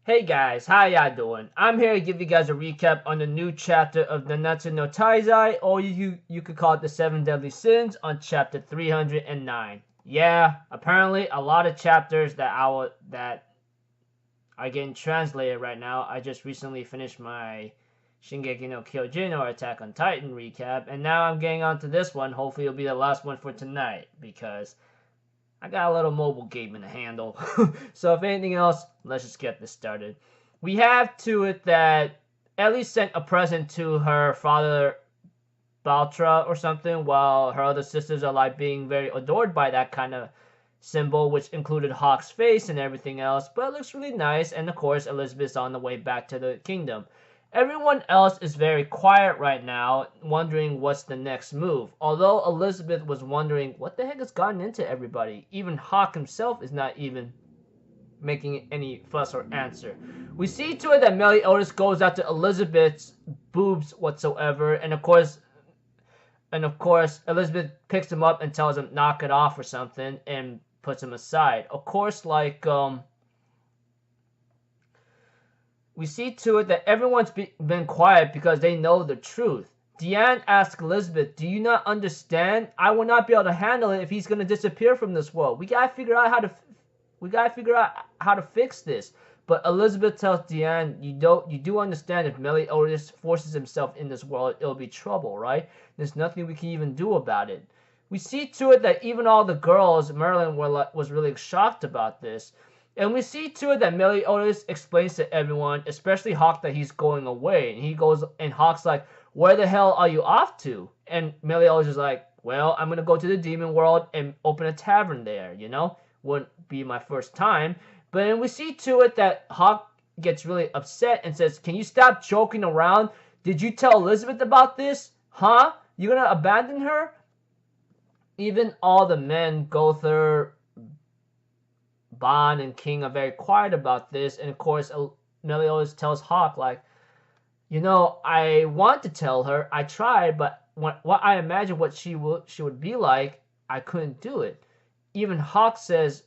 Hey guys, how y'all doing? I'm here to give you guys a recap on the new chapter of Nanatsu no Taizai, or you could call it the 7 Deadly Sins, on chapter 309. Yeah, apparently a lot of chapters that are getting translated right now. I just recently finished my Shingeki no Kyojin or Attack on Titan recap, and now I'm getting on to this one. Hopefully it'll be the last one for tonight, because I got a little mobile game in the handle. So if anything else, let's just get this started. We have to it that Ellie sent a present to her father Baltra or something, while her other sisters are like being very adored by that kind of symbol, which included Hawk's face and everything else. But it looks really nice, and of course Elizabeth's on the way back to the kingdom. Everyone else is very quiet right now, wondering what's the next move. Although Elizabeth was wondering what the heck has gotten into everybody. Even Hawk himself is not even making any fuss or answer. We see to it that Meliodas goes after Elizabeth's boobs whatsoever, and of course Elizabeth picks him up and tells him knock it off or something and puts him aside. Of course, we see to it that everyone's been quiet because they know the truth. Deanne asks Elizabeth, do you not understand? I will not be able to handle it if he's going to disappear from this world. We gotta figure out how to fix this. But Elizabeth tells Deanne, you do understand if Meliodas forces himself in this world, it'll be trouble, right? There's nothing we can even do about it. We see to it that even all the girls, Merlin was really shocked about this. And we see to it that Meliodas explains to everyone, especially Hawk, that he's going away. And Hawk's like, where the hell are you off to? And Meliodas is like, well, I'm going to go to the demon world and open a tavern there, Wouldn't be my first time. But then we see to it that Hawk gets really upset and says, can you stop joking around? Did you tell Elizabeth about this? Huh? You're going to abandon her? Even all the men, Gother, Bond, and King, are very quiet about this. And of course, Meliodas tells Hawk, like, I want to tell her. I tried, but what I imagine what she would be like, I couldn't do it. Even Hawk tells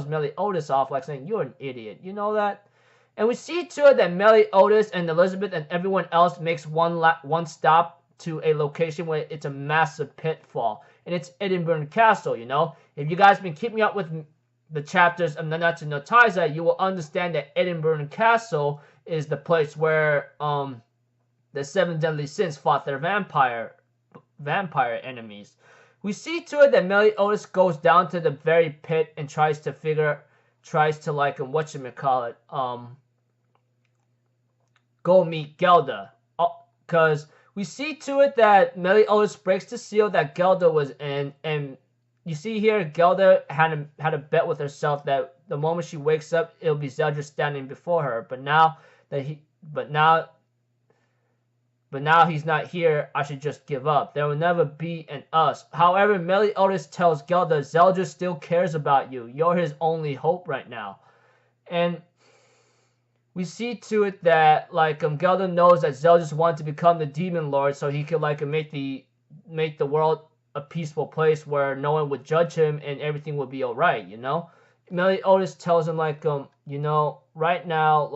Meliodas off, like saying, you're an idiot. You know that? And we see to it that Meliodas and Elizabeth and everyone else makes one stop to a location where it's a massive pitfall. And it's Edinburgh Castle, If you guys been keeping up with the chapters of Nanatsu no Taizai, you will understand that Edinburgh Castle is the place where the 7 Deadly Sins fought their vampire enemies. We see to it that Meliodas goes down to the very pit and tries to go meet Gelda. Because we see to it that Meliodas breaks the seal that Gelda was in, and you see here Gelda had a bet with herself that the moment she wakes up, it'll be Zeldris standing before her. But now he's not here, I should just give up. There will never be an us. However, Meliodas tells Gelda, Zeldris still cares about you. You're his only hope right now. And we see to it that Gelda knows that Zeldris wants to become the demon lord so he could make the world a peaceful place where no one would judge him and everything would be alright, Meliodas tells him right now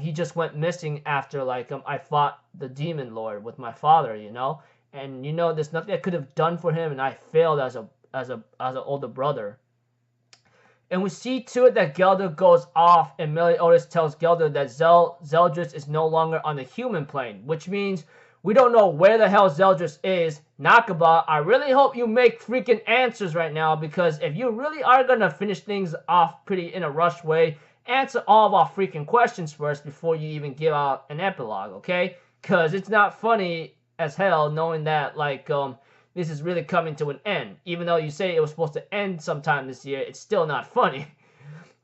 he just went missing after I fought the demon lord with my father, and there's nothing I could have done for him, and I failed as an older brother. And we see to it that Gelda goes off, and Meliodas tells Gelda that Zeldris is no longer on the human plane, which means we don't know where the hell Zeldris is. Nakaba, I really hope you make freaking answers right now, because if you really are gonna finish things off pretty in a rushed way, answer all of our freaking questions first before you even give out an epilogue, okay? Because it's not funny as hell knowing that, this is really coming to an end. Even though you say it was supposed to end sometime this year, it's still not funny.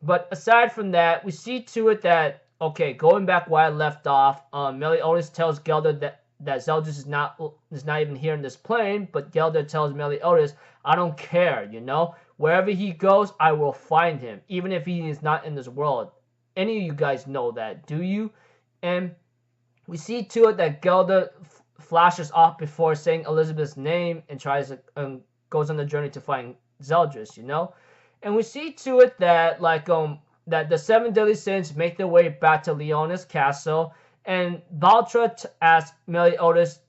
But aside from that, we see to it that, okay, going back where I left off, Meliodas tells Gelda that Zeldris is not even here in this plane, but Gelda tells Meliodas, I don't care, Wherever he goes, I will find him, even if he is not in this world. Any of you guys know that, do you? And we see to it that Gelda flashes off before saying Elizabeth's name and goes on the journey to find Zeldris, And we see to it that that the 7 deadly sins make their way back to Leona's castle, and Baltra asks Meliodas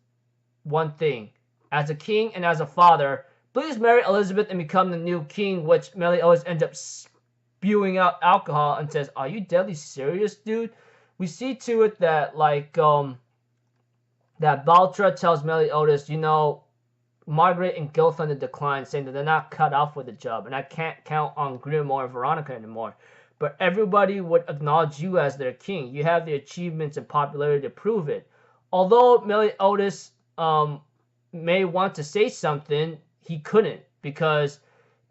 one thing. As a king and as a father, please marry Elizabeth and become the new king, which Meliodas ends up spewing out alcohol and says, are you deadly serious, dude? We see to it that, like, that Baltra tells Meliodas, you know, Margaret and Gilthund decline, saying that they're not cut off with the job, and I can't count on Grimor and Veronica anymore. But everybody would acknowledge you as their king. You have the achievements and popularity to prove it. Although Meliodas may want to say something, he couldn't, because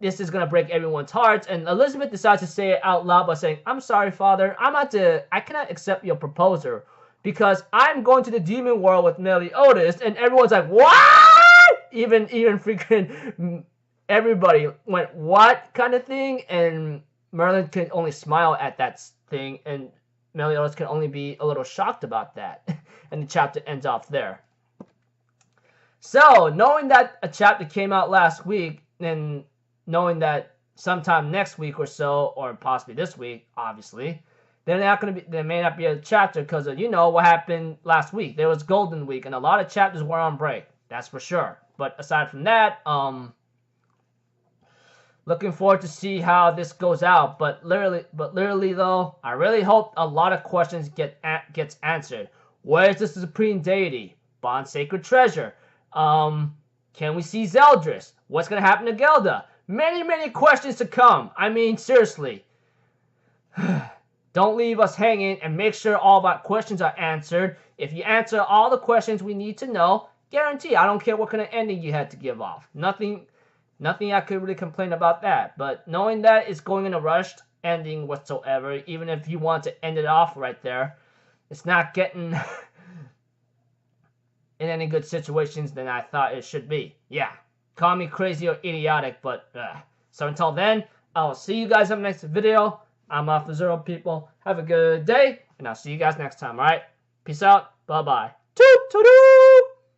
this is going to break everyone's hearts. And Elizabeth decides to say it out loud by saying, I'm sorry, father, I cannot accept your proposal, because I'm going to the demon world with Meliodas. And everyone's like, what? Even freaking everybody went, what kind of thing? And Merlin can only smile at that thing, and Meliodas can only be a little shocked about that. And the chapter ends off there. So, knowing that a chapter came out last week, and knowing that sometime next week or so, or possibly this week, obviously, there may not be a chapter, because of, you know, what happened last week. There was Golden Week, and a lot of chapters were on break. That's for sure. But aside from that, looking forward to see how this goes out. But literally though, I really hope a lot of questions gets answered. Where is the supreme deity? Bond sacred treasure. Can we see Zeldris? What's gonna happen to Gelda? Many questions to come. I mean, seriously. Don't leave us hanging, and make sure all of our questions are answered. If you answer all the questions we need to know, guarantee, I don't care what kind of ending you had to give off. Nothing I could really complain about that. But knowing that it's going in a rushed ending whatsoever, even if you want to end it off right there, it's not getting in any good situations than I thought it should be. Yeah, call me crazy or idiotic, but so until then, I'll see you guys in the next video. I'm off the Zero, people. Have a good day, and I'll see you guys next time, alright? Peace out. Bye-bye. Toot-toot-toot!